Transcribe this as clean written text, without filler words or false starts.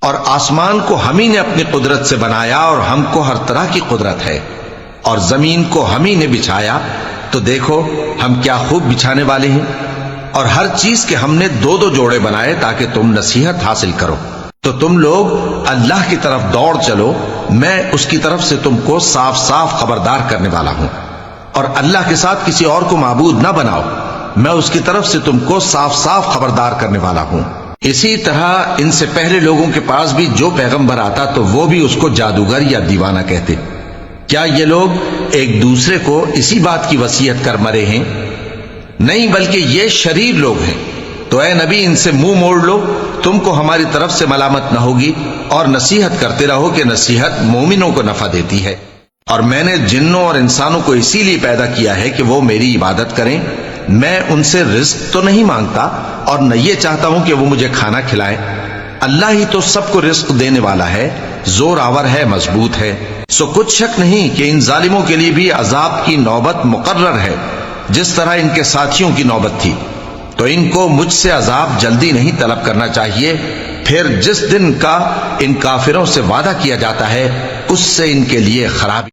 اور آسمان کو ہم ہی نے اپنی قدرت سے بنایا اور ہم کو ہر طرح کی قدرت ہے، اور زمین کو ہم ہی نے بچھایا، تو دیکھو ہم کیا خوب بچھانے والے ہیں، اور ہر چیز کے ہم نے دو دو جوڑے بنائے تاکہ تم نصیحت حاصل کرو۔ تو تم لوگ اللہ کی طرف دوڑ چلو، میں اس کی طرف سے تم کو صاف صاف خبردار کرنے والا ہوں، اور اللہ کے ساتھ کسی اور کو معبود نہ بناؤ، میں اس کی طرف سے تم کو صاف صاف خبردار کرنے والا ہوں۔ اسی طرح ان سے پہلے لوگوں کے پاس بھی جو پیغمبر آتا تو وہ بھی اس کو جادوگر یا دیوانہ کہتے۔ کیا یہ لوگ ایک دوسرے کو اسی بات کی وصیت کر مرے ہیں؟ نہیں، بلکہ یہ شریر لوگ ہیں۔ تو اے نبی ان سے منہ موڑ لو، تم کو ہماری طرف سے ملامت نہ ہوگی، اور نصیحت کرتے رہو کہ نصیحت مومنوں کو نفع دیتی ہے۔ اور میں نے جنوں اور انسانوں کو اسی لیے پیدا کیا ہے کہ وہ میری عبادت کریں، میں ان سے رزق تو نہیں مانگتا اور نہ یہ چاہتا ہوں کہ وہ مجھے کھانا کھلائیں۔ اللہ ہی تو سب کو رزق دینے والا ہے، زور آور ہے، مضبوط ہے۔ سو کچھ شک نہیں کہ ان ظالموں کے لیے بھی عذاب کی نوبت مقرر ہے، جس طرح ان کے ساتھیوں کی نوبت تھی۔ تو ان کو مجھ سے عذاب جلدی نہیں طلب کرنا چاہیے، پھر جس دن کا ان کافروں سے وعدہ کیا جاتا ہے اس سے ان کے لیے خرابی